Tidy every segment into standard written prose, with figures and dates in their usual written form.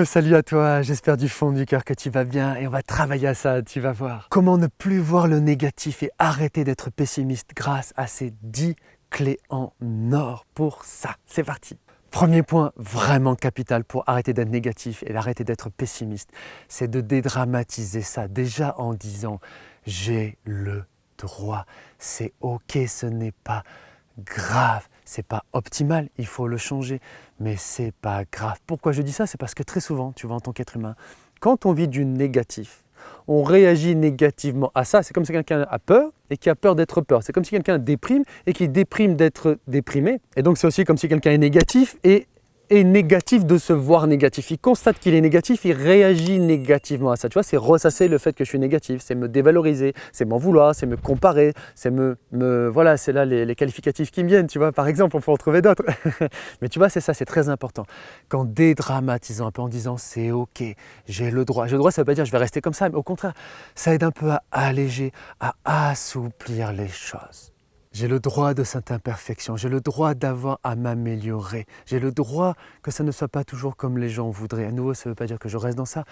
Salut à toi, j'espère du fond du cœur que tu vas bien et on va travailler à ça, tu vas voir. Comment ne plus voir le négatif et arrêter d'être pessimiste grâce à ces 10 clés en or pour ça. C'est parti. Premier point vraiment capital pour arrêter d'être négatif et arrêter d'être pessimiste, c'est de dédramatiser ça déjà en disant « j'ai le droit, c'est ok, ce n'est pas grave, c'est pas optimal, il faut le changer, mais c'est pas grave. » Pourquoi je dis ça? C'est parce que très souvent, tu vois, en tant qu'être humain, quand on vit du négatif, on réagit négativement à ça. C'est comme si quelqu'un a peur et qui a peur d'être peur. C'est comme si quelqu'un déprime et qui déprime d'être déprimé. Et donc c'est aussi comme si quelqu'un est négatif et est négatif de se voir négatif. Il constate qu'il est négatif, il réagit négativement à ça. Tu vois, c'est ressasser le fait que je suis négatif, c'est me dévaloriser, c'est m'en vouloir, c'est me comparer, c'est voilà, c'est là les qualificatifs qui me viennent, tu vois. Par exemple, on peut en trouver d'autres. Mais tu vois, c'est ça, c'est très important. Qu'en dédramatisant un peu, en disant c'est ok, j'ai le droit. J'ai le droit, ça ne veut pas dire je vais rester comme ça, mais au contraire, ça aide un peu à alléger, à assouplir les choses. J'ai le droit de cette imperfection, j'ai le droit d'avoir à m'améliorer, j'ai le droit que ça ne soit pas toujours comme les gens voudraient. À nouveau, ça ne veut pas dire que je reste dans ça,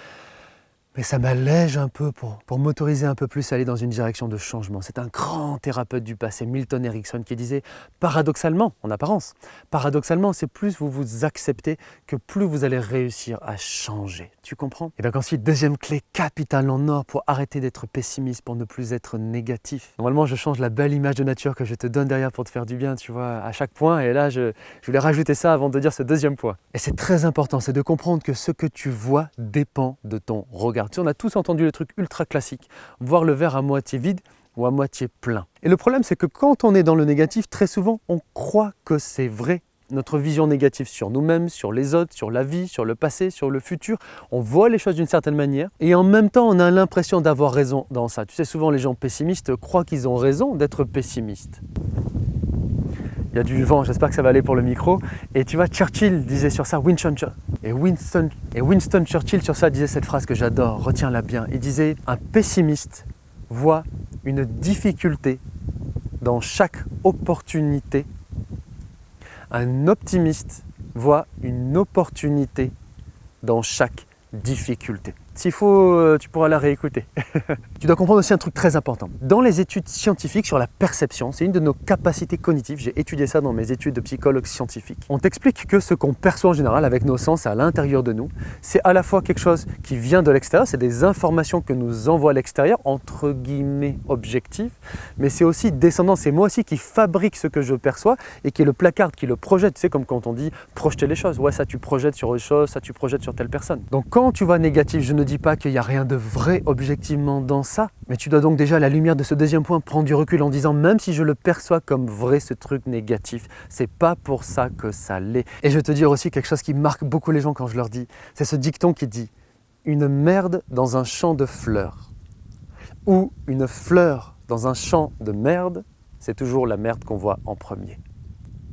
mais ça m'allège un peu pour m'autoriser un peu plus à aller dans une direction de changement. C'est un grand thérapeute du passé, Milton Erickson, qui disait paradoxalement, en apparence, paradoxalement, c'est plus vous vous acceptez que plus vous allez réussir à changer. Tu comprends? Et donc ensuite, deuxième clé capitale en or pour arrêter d'être pessimiste, pour ne plus être négatif. Normalement, je change la belle image de nature que je te donne derrière pour te faire du bien, tu vois, à chaque point. Et là, je voulais rajouter ça avant de dire ce deuxième point. Et c'est très important, c'est de comprendre que ce que tu vois dépend de ton regard. Tu sais, on a tous entendu le truc ultra classique, voir le verre à moitié vide ou à moitié plein. Et le problème, c'est que quand on est dans le négatif, très souvent, on croit que c'est vrai. Notre vision négative sur nous-mêmes, sur les autres, sur la vie, sur le passé, sur le futur, on voit les choses d'une certaine manière et en même temps, on a l'impression d'avoir raison dans ça. Tu sais, souvent, les gens pessimistes croient qu'ils ont raison d'être pessimistes. Il y a du vent, j'espère que ça va aller pour le micro. Et tu vois, Churchill disait sur ça, Winston Churchill sur ça disait cette phrase que j'adore, retiens-la bien. Il disait, un pessimiste voit une difficulté dans chaque opportunité. Un optimiste voit une opportunité dans chaque difficulté. S'il faut, tu pourras la réécouter. Tu dois comprendre aussi un truc très important. Dans les études scientifiques sur la perception, c'est une de nos capacités cognitives. J'ai étudié ça dans mes études de psychologue scientifique. On t'explique que ce qu'on perçoit en général avec nos sens à l'intérieur de nous, c'est à la fois quelque chose qui vient de l'extérieur, c'est des informations que nous envoie l'extérieur, entre guillemets objectives, mais c'est aussi descendant, c'est moi aussi qui fabrique ce que je perçois et qui est le placard, qui le projette. Tu sais, comme quand on dit projeter les choses. Ouais, ça tu projettes sur autre chose, ça tu projettes sur telle personne. Donc quand tu vois négatif, je ne dis pas qu'il n'y a rien de vrai objectivement dans ça, mais tu dois donc déjà à la lumière de ce deuxième point prendre du recul en disant même si je le perçois comme vrai ce truc négatif, c'est pas pour ça que ça l'est. Et je vais te dire aussi quelque chose qui marque beaucoup les gens quand je leur dis, c'est ce dicton qui dit une merde dans un champ de fleurs ou une fleur dans un champ de merde, c'est toujours la merde qu'on voit en premier.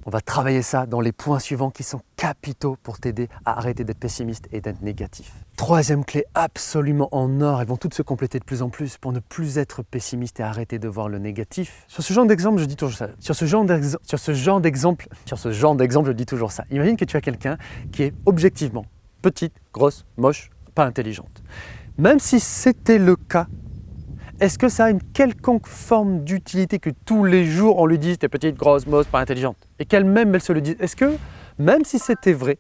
On va travailler ça dans les points suivants qui sont capitaux pour t'aider à arrêter d'être pessimiste et d'être négatif. Troisième clé absolument en or, elles vont toutes se compléter de plus en plus pour ne plus être pessimiste et arrêter de voir le négatif. Sur ce genre d'exemple, je dis toujours ça. Sur ce genre d'exemple, je dis toujours ça. Imagine que tu as quelqu'un qui est objectivement petite, grosse, moche, pas intelligente. Même si c'était le cas, est-ce que ça a une quelconque forme d'utilité que tous les jours on lui dise t'es petite, grosse, moche, pas intelligente et qu'elle-même elle se le dise? Est-ce que, même si c'était vrai,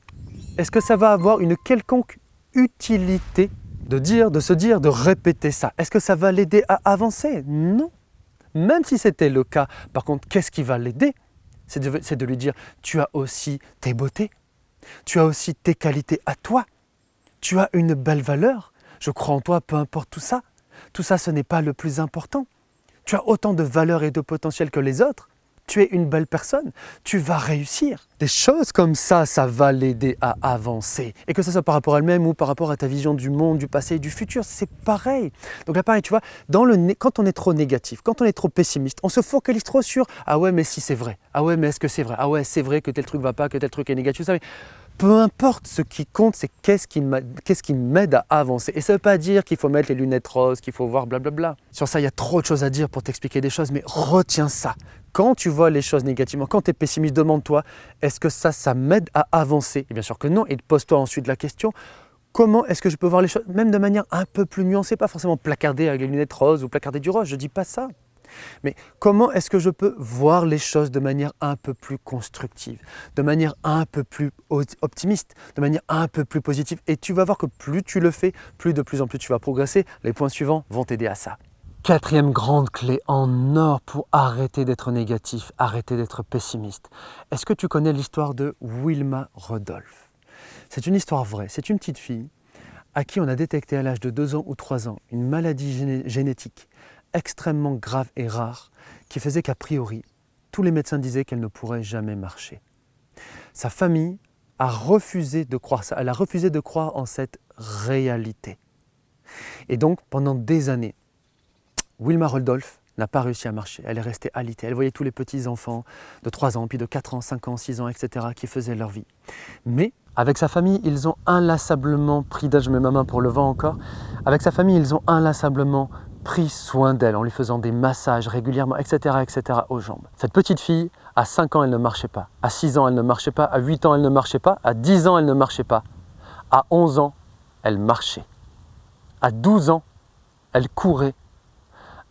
est-ce que ça va avoir une quelconque utilité de répéter ça? Est-ce que ça va l'aider à avancer? Non. Même si c'était le cas, par contre, qu'est-ce qui va l'aider? C'est de lui dire tu as aussi tes beautés, tu as aussi tes qualités à toi, tu as une belle valeur, je crois en toi, peu importe tout ça. Tout ça, ce n'est pas le plus important. Tu as autant de valeur et de potentiel que les autres. Tu es une belle personne. Tu vas réussir. Des choses comme ça va l'aider à avancer. Et que ce soit par rapport à elle-même ou par rapport à ta vision du monde, du passé et du futur, c'est pareil. Donc là, pareil, tu vois, quand on est trop négatif, quand on est trop pessimiste, on se focalise trop sur « Ah ouais, mais si c'est vrai. Ah ouais, mais est-ce que c'est vrai? Ah ouais, c'est vrai que tel truc va pas, que tel truc est négatif. » Peu importe, ce qui compte, c'est qu'est-ce qui m'aide à avancer. Et ça ne veut pas dire qu'il faut mettre les lunettes roses, qu'il faut voir blablabla. Sur ça, il y a trop de choses à dire pour t'expliquer des choses, mais retiens ça. Quand tu vois les choses négativement, quand tu es pessimiste, demande-toi, est-ce que ça m'aide à avancer? Et bien sûr que non. Et pose-toi ensuite la question, Comment est-ce que je peux voir les choses, même de manière un peu plus nuancée, pas forcément placardée avec les lunettes roses ou placardée du rose, je ne dis pas ça. Mais comment est-ce que je peux voir les choses de manière un peu plus constructive, de manière un peu plus optimiste, de manière un peu plus positive? Et tu vas voir que plus tu le fais, plus de plus en plus tu vas progresser. Les points suivants vont t'aider à ça. Quatrième grande clé en or pour arrêter d'être négatif, arrêter d'être pessimiste. Est-ce que tu connais l'histoire de Wilma Rudolph? C'est une histoire vraie. C'est une petite fille à qui on a détecté à l'âge de 2 ans ou 3 ans une maladie génétique extrêmement grave et rare qui faisait qu'a priori, tous les médecins disaient qu'elle ne pourrait jamais marcher. Sa famille a refusé de croire ça. Elle a refusé de croire en cette réalité. Et donc, pendant des années, Wilma Rudolph n'a pas réussi à marcher. Elle est restée alitée. Elle voyait tous les petits-enfants de 3 ans, puis de 4 ans, 5 ans, 6 ans, etc. qui faisaient leur vie. Mais avec sa famille, ils ont inlassablement pris d'âge, je mets ma main pour le vent encore, avec sa famille, ils ont inlassablement pris soin d'elle en lui faisant des massages régulièrement, etc., aux jambes. Cette petite fille, à 5 ans, elle ne marchait pas. À 6 ans, elle ne marchait pas. À 8 ans, elle ne marchait pas. À 10 ans, elle ne marchait pas. À 11 ans, elle marchait. À 12 ans, elle courait.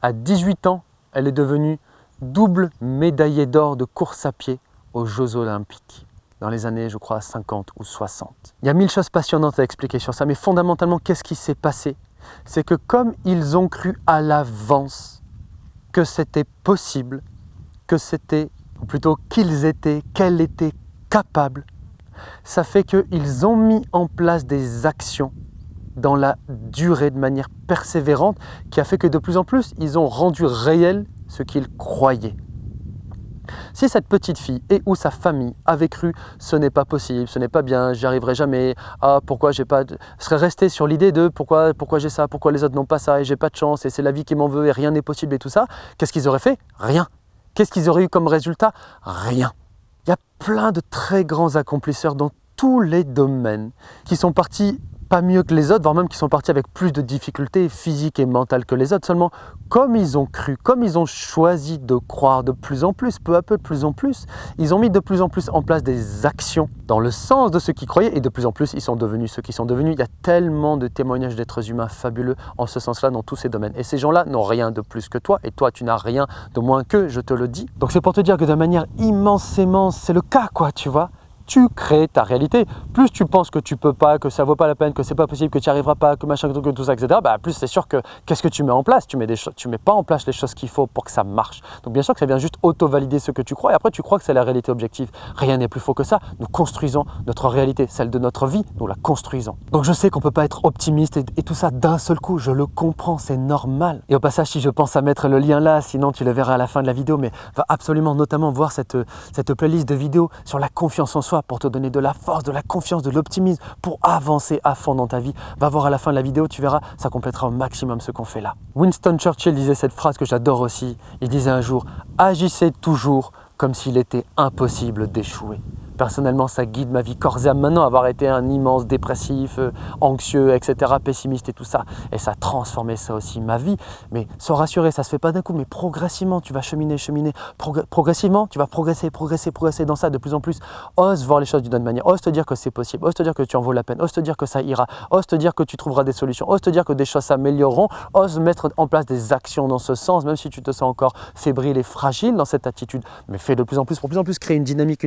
À 18 ans, elle est devenue double médaillée d'or de course à pied aux Jeux Olympiques, dans les années, je crois, 50 ou 60. Il y a 1000 choses passionnantes à expliquer sur ça, mais fondamentalement, qu'est-ce qui s'est passé? C'est que comme ils ont cru à l'avance que c'était possible, que c'était, ou plutôt qu'ils étaient, qu'elle était capable, ça fait qu'ils ont mis en place des actions dans la durée, de manière persévérante, qui a fait que de plus en plus, ils ont rendu réel ce qu'ils croyaient. Si cette petite fille et ou sa famille avaient cru « ce n'est pas possible, ce n'est pas bien, j'y arriverai jamais, ah pourquoi j'ai pas… » serait resté sur l'idée de pourquoi j'ai ça, pourquoi les autres n'ont pas ça et j'ai pas de chance et c'est la vie qui m'en veut et rien n'est possible et tout ça, qu'est-ce qu'ils auraient fait? Rien. Qu'est-ce qu'ils auraient eu comme résultat? Rien. Il y a plein de très grands accomplisseurs dans tous les domaines qui sont partis pas mieux que les autres, voire même qui sont partis avec plus de difficultés physiques et mentales que les autres. Seulement, comme ils ont cru, comme ils ont choisi de croire de plus en plus, peu à peu, de plus en plus, ils ont mis de plus en plus en place des actions dans le sens de ceux qui croyaient et de plus en plus, ils sont devenus ceux qui sont devenus. Il y a tellement de témoignages d'êtres humains fabuleux en ce sens-là dans tous ces domaines. Et ces gens-là n'ont rien de plus que toi et toi, tu n'as rien de moins qu'eux, je te le dis. Donc c'est pour te dire que de manière immensément, c'est le cas, quoi, tu vois. Tu crées ta réalité. Plus tu penses que tu peux pas, que ça vaut pas la peine, que c'est pas possible, que tu n'y arriveras pas, que machin, que tout ça, etc. Bah, plus c'est sûr que qu'est-ce que tu mets en place? Tu mets pas en place les choses qu'il faut pour que ça marche. Donc bien sûr que ça vient juste auto-valider ce que tu crois et après tu crois que c'est la réalité objective. Rien n'est plus faux que ça. Nous construisons notre réalité, celle de notre vie, nous la construisons. Donc je sais qu'on peut pas être optimiste et tout ça d'un seul coup. Je le comprends, c'est normal. Et au passage, si je pense à mettre le lien là, sinon tu le verras à la fin de la vidéo, mais va absolument notamment voir cette playlist de vidéos sur la confiance en soi, pour te donner de la force, de la confiance, de l'optimisme, pour avancer à fond dans ta vie. Va voir à la fin de la vidéo, tu verras, ça complétera au maximum ce qu'on fait là. Winston Churchill disait cette phrase que j'adore aussi. Il disait un jour, agissez toujours comme s'il était impossible d'échouer. Personnellement, ça guide ma vie corps et âme. Maintenant, avoir été un immense dépressif, anxieux, etc., pessimiste et tout ça, et ça a transformé ça aussi ma vie. Mais se rassurer, ça se fait pas d'un coup, mais progressivement, tu vas cheminer. Progressivement, tu vas progresser dans ça de plus en plus. Ose voir les choses d'une autre manière. Ose te dire que c'est possible. Ose te dire que tu en vaux la peine. Ose te dire que ça ira. Ose te dire que tu trouveras des solutions. Ose te dire que des choses s'amélioreront. Ose mettre en place des actions dans ce sens, même si tu te sens encore fébrile et fragile dans cette attitude. Mais fais de plus en plus, pour plus en plus créer une dynamique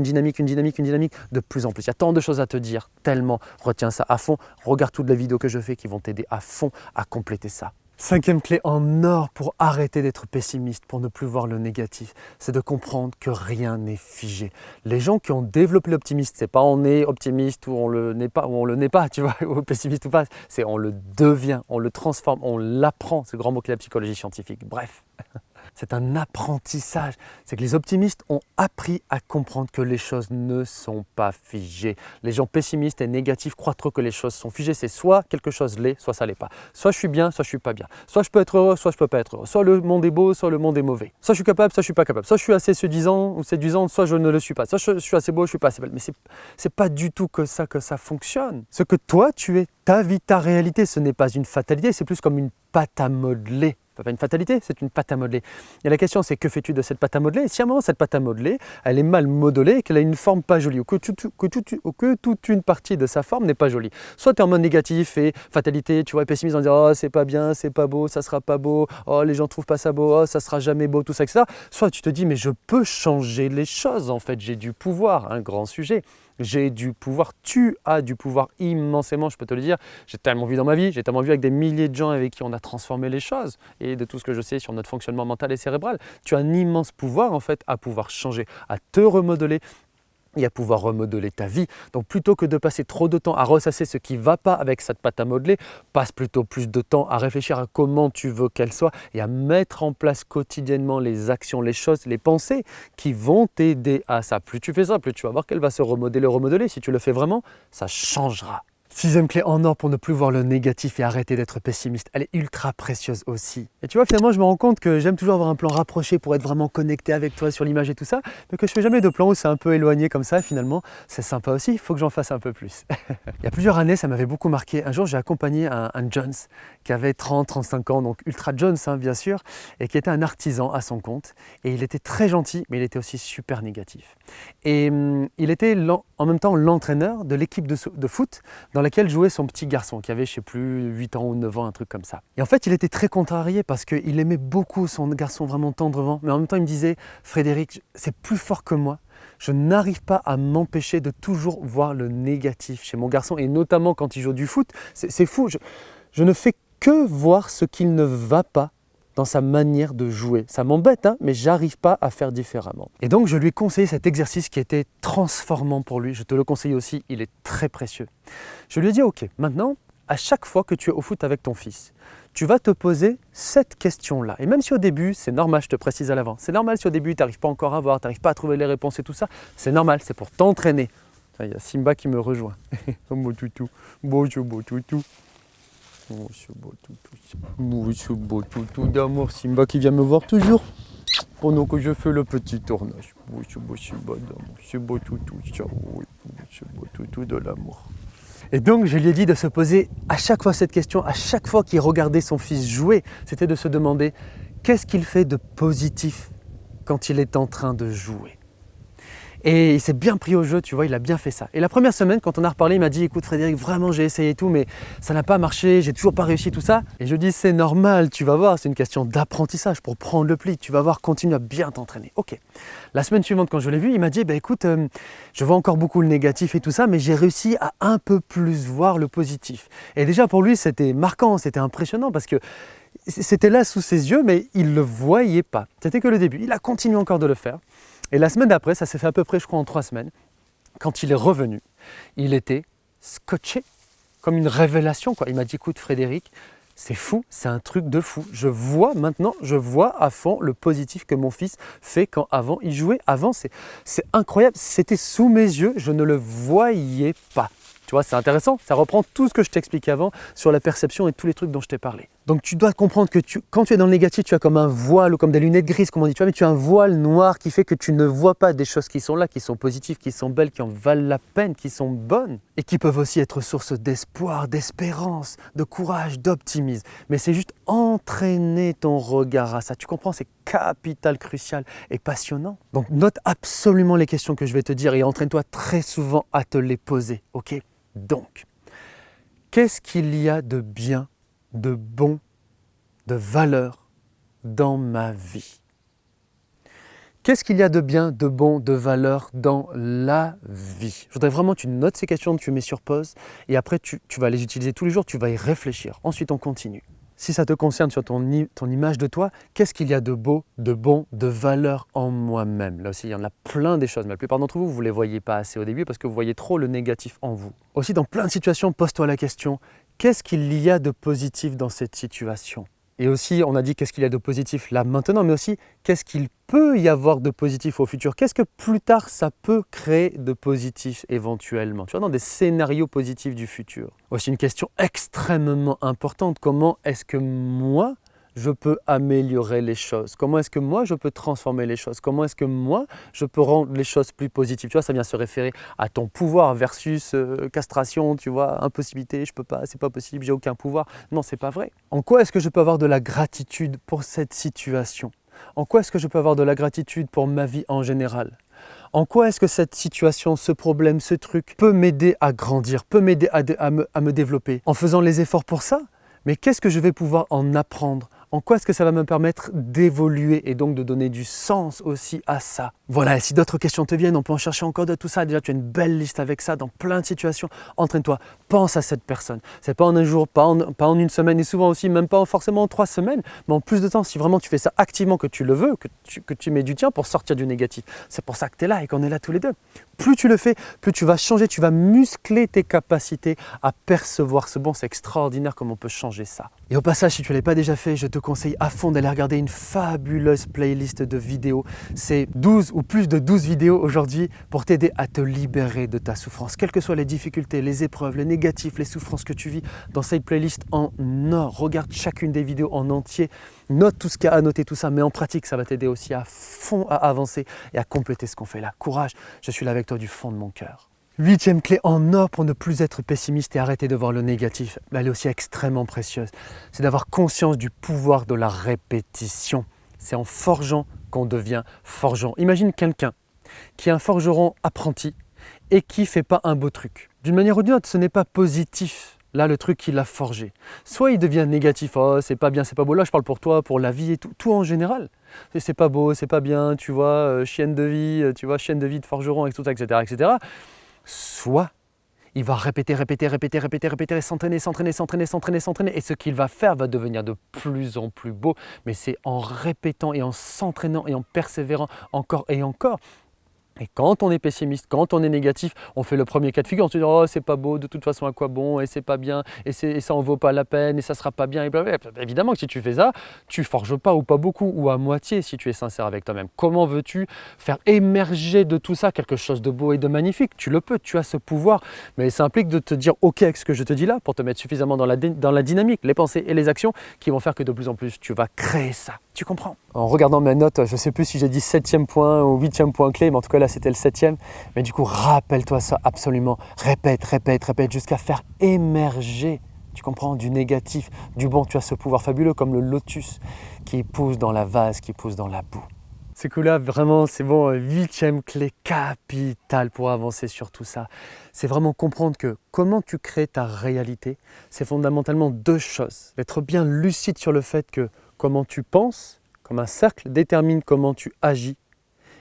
de plus en plus. Il y a tant de choses à te dire, tellement. Retiens ça à fond. Regarde toutes les vidéos que je fais qui vont t'aider à fond à compléter ça. 5e clé en or pour arrêter d'être pessimiste, pour ne plus voir le négatif, c'est de comprendre que rien n'est figé. Les gens qui ont développé l'optimisme, c'est pas on est optimiste ou on le n'est pas, tu vois, ou pessimiste ou pas, c'est on le devient, on le transforme, on l'apprend. C'est le grand mot-clé de la psychologie scientifique. Bref. C'est un apprentissage. C'est que les optimistes ont appris à comprendre que les choses ne sont pas figées. Les gens pessimistes et négatifs croient trop que les choses sont figées. C'est soit quelque chose l'est, soit ça l'est pas. Soit je suis bien, soit je suis pas bien. Soit je peux être heureux, soit je peux pas être heureux. Soit le monde est beau, soit le monde est mauvais. Soit je suis capable, soit je suis pas capable. Soit je suis assez séduisant ou séduisante, soit je ne le suis pas. Soit je suis assez beau, je suis pas assez belle. Mais c'est pas du tout que ça fonctionne. Ce que toi tu es, ta vie, ta réalité, ce n'est pas une fatalité, c'est plus comme une pâte à modeler. Pas une fatalité, c'est une pâte à modeler. Et la question, c'est que fais-tu de cette pâte à modeler? Et si à un moment, cette pâte à modeler, elle est mal modelée et qu'elle a une forme pas jolie, ou que toute une partie de sa forme n'est pas jolie. Soit tu es en mode négatif et fatalité, tu vois, pessimiste en disant « Oh, c'est pas bien, c'est pas beau, ça sera pas beau, oh, les gens trouvent pas ça beau, oh, ça sera jamais beau, tout ça, etc. » Soit tu te dis « Mais je peux changer les choses, en fait, j'ai du pouvoir, un grand sujet. » J'ai du pouvoir, tu as du pouvoir immensément, je peux te le dire. J'ai tellement vu dans ma vie, j'ai tellement vu avec des milliers de gens avec qui on a transformé les choses et de tout ce que je sais sur notre fonctionnement mental et cérébral. Tu as un immense pouvoir en fait à pouvoir changer, à te remodeler et à pouvoir remodeler ta vie. Donc plutôt que de passer trop de temps à ressasser ce qui ne va pas avec cette pâte à modeler, passe plutôt plus de temps à réfléchir à comment tu veux qu'elle soit et à mettre en place quotidiennement les actions, les choses, les pensées qui vont t'aider à ça. Plus tu fais ça, plus tu vas voir qu'elle va se remodeler. Si tu le fais vraiment, ça changera. Sixième clé en or pour ne plus voir le négatif et arrêter d'être pessimiste. Elle est ultra précieuse aussi. Et tu vois, finalement, je me rends compte que j'aime toujours avoir un plan rapproché pour être vraiment connecté avec toi sur l'image et tout ça, mais que je fais jamais de plan où c'est un peu éloigné comme ça. Et finalement, c'est sympa aussi, il faut que j'en fasse un peu plus. Il y a plusieurs années, ça m'avait beaucoup marqué. Un jour, j'ai accompagné un Jones qui avait 30-35 ans, donc ultra Jones, hein, bien sûr, et qui était un artisan à son compte. Et il était très gentil, mais il était aussi super négatif. Et il était en même temps l'entraîneur de l'équipe de foot dans laquelle jouait son petit garçon qui avait, je ne sais plus, 8 ans ou 9 ans, un truc comme ça. Et en fait, il était très contrarié parce qu'il aimait beaucoup son garçon vraiment tendrement, mais en même temps, il me disait « Frédéric, c'est plus fort que moi. Je n'arrive pas à m'empêcher de toujours voir le négatif chez mon garçon, et notamment quand il joue du foot. C'est fou, je ne fais que voir ce qu'il ne va pas dans sa manière de jouer. Ça m'embête, hein, mais j'arrive pas à faire différemment. Et donc, je lui ai conseillé cet exercice qui était transformant pour lui. Je te le conseille aussi, il est très précieux. Je lui ai dit, ok, maintenant, à chaque fois que tu es au foot avec ton fils, tu vas te poser cette question-là. Et même si au début, c'est normal, je te précise à l'avant, c'est normal si au début, tu n'arrives pas encore à voir, tu n'arrives pas à trouver les réponses et tout ça, c'est normal, c'est pour t'entraîner. Il y a Simba qui me rejoint. Oh mon toutou, bonjour mon toutou. Monsieur beau toutou d'amour, Simba qui vient me voir toujours pendant que je fais le petit tournage. Simba d'amour, c'est beau toutou, c'est beau toutou de l'amour. Et donc je lui ai dit de se poser à chaque fois cette question, à chaque fois qu'il regardait son fils jouer, c'était de se demander qu'est-ce qu'il fait de positif quand il est en train de jouer. Et il s'est bien pris au jeu, tu vois, il a bien fait ça. Et la première semaine, quand on a reparlé, il m'a dit « Écoute Frédéric, vraiment j'ai essayé tout, mais ça n'a pas marché, j'ai toujours pas réussi tout ça. » Et je dis « C'est normal, tu vas voir, c'est une question d'apprentissage pour prendre le pli. Tu vas voir, continue à bien t'entraîner. » Ok. La semaine suivante, quand je l'ai vu, il m'a dit « Écoute, je vois encore beaucoup le négatif et tout ça, mais j'ai réussi à un peu plus voir le positif. » Et déjà pour lui, c'était marquant, c'était impressionnant parce que c'était là sous ses yeux, mais il ne le voyait pas. C'était que le début. Il a continué encore de le faire. Et la semaine d'après, ça s'est fait à peu près, je crois, en 3 semaines. Quand il est revenu, il était scotché, comme une révélation, quoi. Il m'a dit, écoute Frédéric, c'est fou, c'est un truc de fou. Je vois maintenant, je vois à fond le positif que mon fils fait quand avant il jouait. Avant, c'est incroyable, c'était sous mes yeux, je ne le voyais pas. Tu vois, c'est intéressant, ça reprend tout ce que je t'expliquais avant sur la perception et tous les trucs dont je t'ai parlé. Donc tu dois comprendre que quand tu es dans le négatif, tu as comme un voile ou comme des lunettes grises, comme on dit, tu vois, mais tu as un voile noir qui fait que tu ne vois pas des choses qui sont là, qui sont positives, qui sont belles, qui en valent la peine, qui sont bonnes et qui peuvent aussi être source d'espoir, d'espérance, de courage, d'optimisme. Mais c'est juste entraîner ton regard à ça. Tu comprends, c'est capital, crucial et passionnant. Donc note absolument les questions que je vais te dire et entraîne-toi très souvent à te les poser, ok ? Donc, qu'est-ce qu'il y a de bien, de bon, de valeur dans ma vie? Qu'est-ce qu'il y a de bien, de bon, de valeur dans la vie? Je voudrais vraiment que tu notes ces questions, que tu mets sur pause et après tu vas les utiliser tous les jours, tu vas y réfléchir. Ensuite, on continue. Si ça te concerne sur ton image de toi, qu'est-ce qu'il y a de beau, de bon, de valeur en moi-même? Là aussi, il y en a plein des choses, mais la plupart d'entre vous, vous ne les voyez pas assez au début parce que vous voyez trop le négatif en vous. Aussi, dans plein de situations, pose-toi la question, qu'est-ce qu'il y a de positif dans cette situation? Et aussi, on a dit qu'est-ce qu'il y a de positif là maintenant, mais aussi qu'est-ce qu'il peut y avoir de positif au futur? Qu'est-ce que plus tard ça peut créer de positif éventuellement? Tu vois, dans des scénarios positifs du futur. Aussi une question extrêmement importante, comment est-ce que moi, je peux améliorer les choses? Comment est-ce que moi, je peux transformer les choses? Comment est-ce que moi, je peux rendre les choses plus positives? Tu vois, ça vient se référer à ton pouvoir versus castration, tu vois, impossibilité, je peux pas, c'est pas possible, j'ai aucun pouvoir. Non, c'est pas vrai. En quoi est-ce que je peux avoir de la gratitude pour cette situation? En quoi est-ce que je peux avoir de la gratitude pour ma vie en général? En quoi est-ce que cette situation, ce problème, ce truc peut m'aider à grandir, peut m'aider à me développer? En faisant les efforts pour ça? Mais qu'est-ce que je vais pouvoir en apprendre? En quoi est-ce que ça va me permettre d'évoluer et donc de donner du sens aussi à ça? Voilà, et si d'autres questions te viennent, on peut en chercher encore de tout ça. Déjà, tu as une belle liste avec ça dans plein de situations. Entraîne-toi, pense à cette personne. C'est pas en un jour, pas en une semaine, et souvent aussi, même pas forcément en 3 semaines, mais en plus de temps, si vraiment tu fais ça activement, que tu le veux, que tu mets du tien pour sortir du négatif. C'est pour ça que tu es là et qu'on est là tous les deux. Plus tu le fais, plus tu vas changer, tu vas muscler tes capacités à percevoir ce bon. C'est extraordinaire comme on peut changer ça. Et au passage, si tu ne l'as pas déjà fait, je te conseille à fond d'aller regarder une fabuleuse playlist de vidéos. C'est 12 ou plus de 12 vidéos aujourd'hui pour t'aider à te libérer de ta souffrance. Quelles que soient les difficultés, les épreuves, les négatifs, les souffrances que tu vis, dans cette playlist en or, regarde chacune des vidéos en entier, note tout ce qu'il y a à noter, tout ça, mais en pratique, ça va t'aider aussi à fond à avancer et à compléter ce qu'on fait là. Courage, je suis là avec toi du fond de mon cœur. 8e clé en or pour ne plus être pessimiste et arrêter de voir le négatif, elle est aussi extrêmement précieuse. C'est d'avoir conscience du pouvoir de la répétition. C'est en forgeant qu'on devient forgeron. Imagine quelqu'un qui est un forgeron apprenti et qui ne fait pas un beau truc. D'une manière ou d'une autre, ce n'est pas positif. Là, le truc qu'il a forgé. Soit il devient négatif, oh, c'est pas bien, c'est pas beau. Là, je parle pour toi, pour la vie et tout en général. C'est pas beau, c'est pas bien, tu vois, chienne de vie, tu vois, chienne de vie de forgeron, et tout ça, etc., etc. Soit il va répéter, s'entraîner. Et ce qu'il va faire va devenir de plus en plus beau. Mais c'est en répétant et en s'entraînant et en persévérant encore et encore. Et quand on est pessimiste, quand on est négatif, on fait le premier cas de figure, on se dit « Oh, c'est pas beau, de toute façon, à quoi bon, et c'est pas bien, et ça en vaut pas la peine, et ça sera pas bien. » Et blablabla. Évidemment que si tu fais ça, tu forges pas ou pas beaucoup, ou à moitié si tu es sincère avec toi-même. Comment veux-tu faire émerger de tout ça quelque chose de beau et de magnifique? Tu le peux, tu as ce pouvoir, mais ça implique de te dire « Ok avec ce que je te dis là » pour te mettre suffisamment dans la dynamique, les pensées et les actions qui vont faire que de plus en plus, tu vas créer ça. Tu comprends? En regardant mes notes, je ne sais plus si j'ai dit 7e point ou 8e point clé, mais en tout cas là c'était le 7e. Mais du coup, rappelle-toi ça absolument. Répète jusqu'à faire émerger, tu comprends, du négatif, du bon. Tu as ce pouvoir fabuleux comme le lotus qui pousse dans la vase, qui pousse dans la boue. Ce coup-là, vraiment, c'est bon, 8e clé capitale pour avancer sur tout ça. C'est vraiment comprendre que comment tu crées ta réalité, c'est fondamentalement 2 choses. D'être bien lucide sur le fait que comment tu penses, comme un cercle, détermine comment tu agis.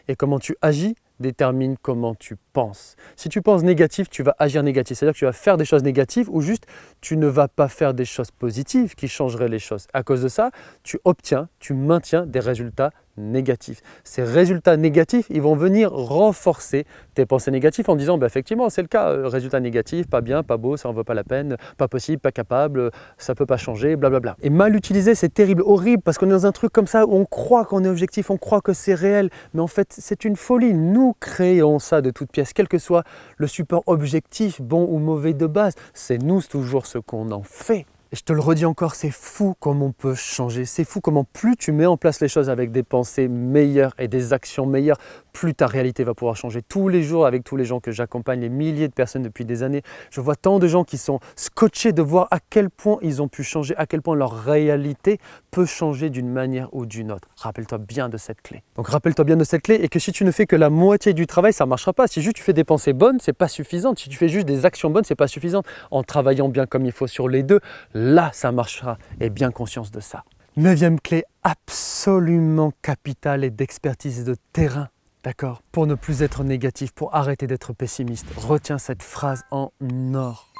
Et comment tu agis détermine comment tu penses. Si tu penses négatif, tu vas agir négatif. C'est-à-dire que tu vas faire des choses négatives ou juste tu ne vas pas faire des choses positives qui changeraient les choses. À cause de ça, tu maintiens des résultats négatifs. Ces résultats négatifs, ils vont venir renforcer tes pensées négatives en disant effectivement c'est le cas, résultat négatif, pas bien, pas beau, ça en vaut pas la peine, pas possible, pas capable, ça peut pas changer, blablabla. Et mal utilisé, c'est terrible, horrible, parce qu'on est dans un truc comme ça où on croit qu'on est objectif, on croit que c'est réel, mais en fait c'est une folie. Nous créons ça de toutes pièces, quel que soit le support objectif, bon ou mauvais de base, c'est nous toujours ce qu'on en fait. Et je te le redis encore, c'est fou comme on peut changer. C'est fou comment plus tu mets en place les choses avec des pensées meilleures et des actions meilleures, plus ta réalité va pouvoir changer. Tous les jours, avec tous les gens que j'accompagne, les milliers de personnes depuis des années, je vois tant de gens qui sont scotchés de voir à quel point ils ont pu changer, à quel point leur réalité peut changer d'une manière ou d'une autre. Rappelle-toi bien de cette clé. Donc rappelle-toi bien de cette clé et que si tu ne fais que la moitié du travail, ça ne marchera pas. Si juste tu fais des pensées bonnes, c'est pas suffisant. Si tu fais juste des actions bonnes, c'est pas suffisant. En travaillant bien comme il faut sur les deux, là, ça marchera. Aie bien conscience de ça. 9e clé absolument capitale et d'expertise et de terrain. D'accord? Pour ne plus être négatif, pour arrêter d'être pessimiste, retiens cette phrase en or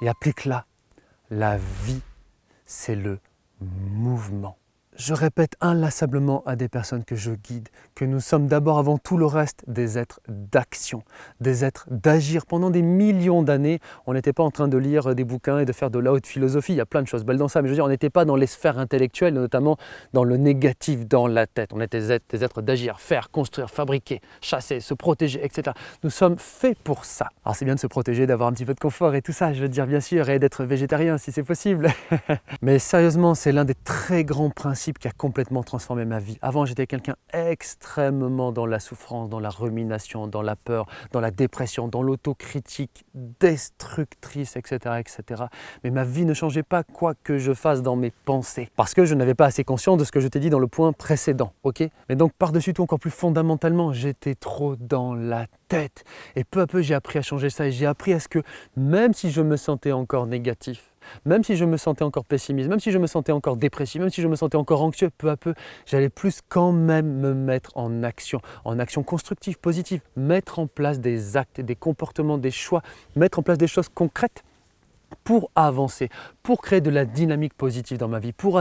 et applique-la. La vie, c'est le mouvement. Je répète inlassablement à des personnes que je guide que nous sommes d'abord avant tout le reste des êtres d'action, des êtres d'agir. Pendant des millions d'années, on n'était pas en train de lire des bouquins et de faire de la haute philosophie. Il y a plein de choses belles dans ça, mais je veux dire, on n'était pas dans les sphères intellectuelles, notamment dans le négatif, dans la tête. On était des êtres d'agir, faire, construire, fabriquer, chasser, se protéger, etc. Nous sommes faits pour ça. Alors c'est bien de se protéger, d'avoir un petit peu de confort et tout ça, je veux dire, bien sûr, et d'être végétarien si c'est possible. Mais sérieusement, c'est l'un des très grands principes qui a complètement transformé ma vie. Avant, j'étais quelqu'un extrêmement dans la souffrance, dans la rumination, dans la peur, dans la dépression, dans l'autocritique destructrice, etc., etc. Mais ma vie ne changeait pas quoi que je fasse dans mes pensées, parce que je n'avais pas assez conscience de ce que je t'ai dit dans le point précédent, ok? Mais donc, par-dessus tout, encore plus fondamentalement, j'étais trop dans la tête. Et peu à peu, j'ai appris à changer ça et j'ai appris à ce que, même si je me sentais encore négatif, même si je me sentais encore pessimiste, même si je me sentais encore dépressif, même si je me sentais encore anxieux, peu à peu, j'allais plus quand même me mettre en action constructive, positive, mettre en place des actes, des comportements, des choix, mettre en place des choses concrètes pour avancer, pour créer de la dynamique positive dans ma vie, pour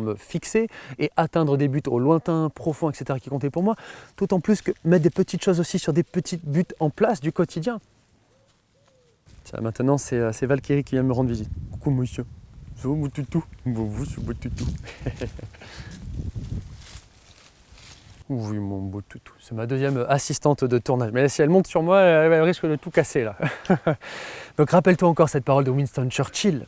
me fixer et atteindre des buts au lointain, profond, etc. qui comptaient pour moi, d'autant plus que mettre des petites choses aussi sur des petits buts en place du quotidien. Tiens, maintenant, c'est Valkyrie qui vient me rendre visite. Coucou monsieur. C'est mon toutou. Vous, c'est mon toutou. Oui, mon beau toutou. C'est ma deuxième assistante de tournage. Mais là, si elle monte sur moi, elle risque de tout casser là. Donc rappelle-toi encore cette parole de Winston Churchill.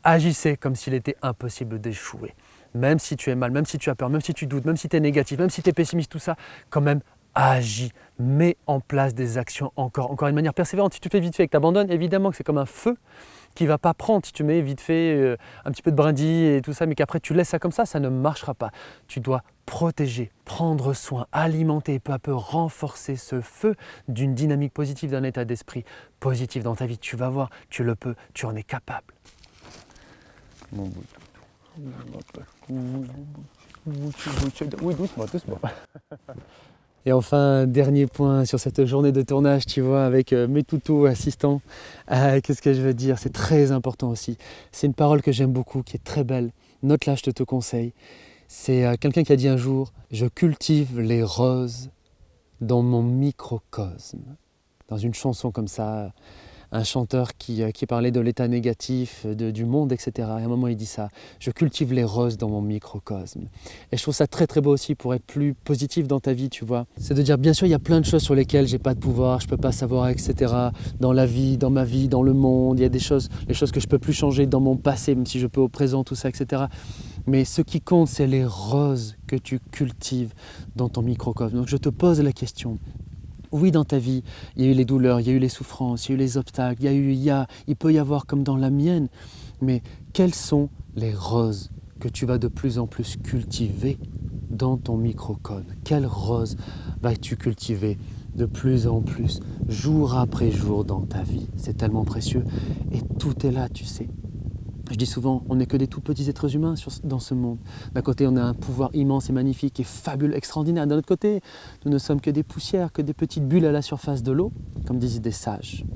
Agissez comme s'il était impossible d'échouer. Même si tu es mal, même si tu as peur, même si tu doutes, même si tu es négatif, même si tu es pessimiste, tout ça, quand même, agis, mets en place des actions encore une manière persévérante. Si tu fais vite fait et que tu abandonnes, évidemment que c'est comme un feu qui ne va pas prendre. Si tu mets vite fait un petit peu de brindille et tout ça, mais qu'après tu laisses ça comme ça ne marchera pas. Tu dois protéger, prendre soin, alimenter et peu à peu renforcer ce feu d'une dynamique positive, d'un état d'esprit positif dans ta vie. Tu vas voir, tu le peux, tu en es capable. Mon bout. Oui, doucement. Et enfin, dernier point sur cette journée de tournage, tu vois, avec mes toutous assistants. Qu'est-ce que je veux dire? C'est très important aussi. C'est une parole que j'aime beaucoup, qui est très belle. Note-la, je te conseille. C'est quelqu'un qui a dit un jour « Je cultive les roses dans mon microcosme ». Dans une chanson comme ça, un chanteur qui parlait de l'état négatif du monde, etc. Et à un moment, il dit ça, je cultive les roses dans mon microcosme. Et je trouve ça très très beau aussi pour être plus positif dans ta vie, tu vois. C'est de dire, bien sûr, il y a plein de choses sur lesquelles j'ai pas de pouvoir, je peux pas savoir, etc. Dans la vie, dans ma vie, dans le monde, il y a des choses, les choses que je peux plus changer dans mon passé, même si je peux au présent, tout ça, etc. Mais ce qui compte, c'est les roses que tu cultives dans ton microcosme. Donc je te pose la question. Oui, dans ta vie, il y a eu les douleurs, il y a eu les souffrances, il y a eu les obstacles, il peut y avoir comme dans la mienne. Mais quelles sont les roses que tu vas de plus en plus cultiver dans ton microcosme? Quelles roses vas-tu cultiver de plus en plus, jour après jour dans ta vie? C'est tellement précieux et tout est là, tu sais. Je dis souvent, on n'est que des tout petits êtres humains dans ce monde. D'un côté, on a un pouvoir immense et magnifique et fabuleux, extraordinaire. D'un autre côté, nous ne sommes que des poussières, que des petites bulles à la surface de l'eau, comme disaient des sages.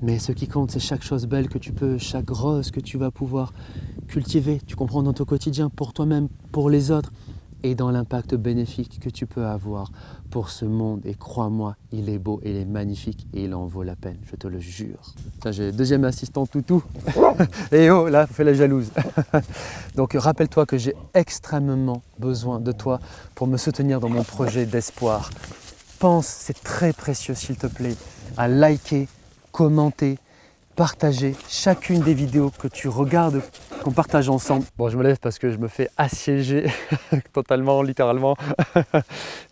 Mais ce qui compte, c'est chaque chose belle que tu peux, chaque rose que tu vas pouvoir cultiver, tu comprends, dans ton quotidien, pour toi-même, pour les autres, et dans l'impact bénéfique que tu peux avoir pour ce monde. Et crois-moi, il est beau, il est magnifique et il en vaut la peine, je te le jure. Tiens, j'ai le deuxième assistant toutou. Et oh, là, fais la jalouse. Donc rappelle-toi que j'ai extrêmement besoin de toi pour me soutenir dans mon projet d'espoir. Pense, c'est très précieux s'il te plaît, à liker, commenter, partager chacune des vidéos que tu regardes, qu'on partage ensemble. Bon, je me lève parce que je me fais assiéger totalement, littéralement.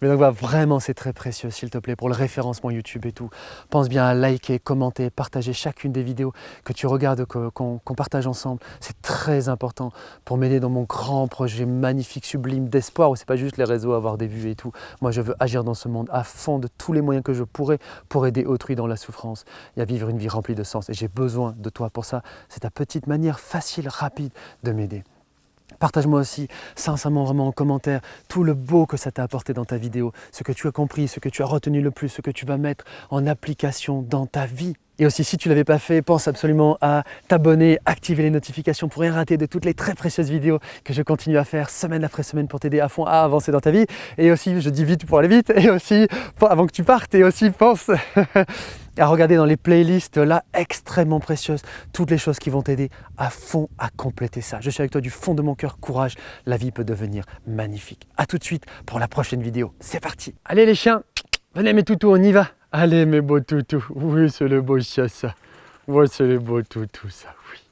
Mais donc voilà, vraiment c'est très précieux s'il te plaît pour le référencement YouTube et tout. Pense bien à liker, commenter, partager chacune des vidéos que tu regardes, qu'on partage ensemble. C'est très important pour m'aider dans mon grand projet magnifique, sublime d'espoir où c'est pas juste les réseaux, avoir des vues et tout. Moi je veux agir dans ce monde à fond de tous les moyens que je pourrais pour aider autrui dans la souffrance et à vivre une vie remplie de sens. Et j'ai besoin de toi pour ça. C'est ta petite manière facile, rapide de m'aider. Partage-moi aussi sincèrement vraiment en commentaire tout le beau que ça t'a apporté dans ta vidéo, ce que tu as compris, ce que tu as retenu le plus, ce que tu vas mettre en application dans ta vie. Et aussi, si tu ne l'avais pas fait, pense absolument à t'abonner, activer les notifications pour rien rater de toutes les très précieuses vidéos que je continue à faire semaine après semaine pour t'aider à fond à avancer dans ta vie. Et aussi, je dis vite pour aller vite, et aussi, avant que tu partes, et aussi pense à regarder dans les playlists là extrêmement précieuses toutes les choses qui vont t'aider à fond à compléter ça. Je suis avec toi du fond de mon cœur, courage, la vie peut devenir magnifique. À tout de suite pour la prochaine vidéo, c'est parti. Allez les chiens, venez mes toutous, on y va. Allez mes beaux toutous, oui c'est le beau chat ça, ouais c'est le beau toutou ça, oui.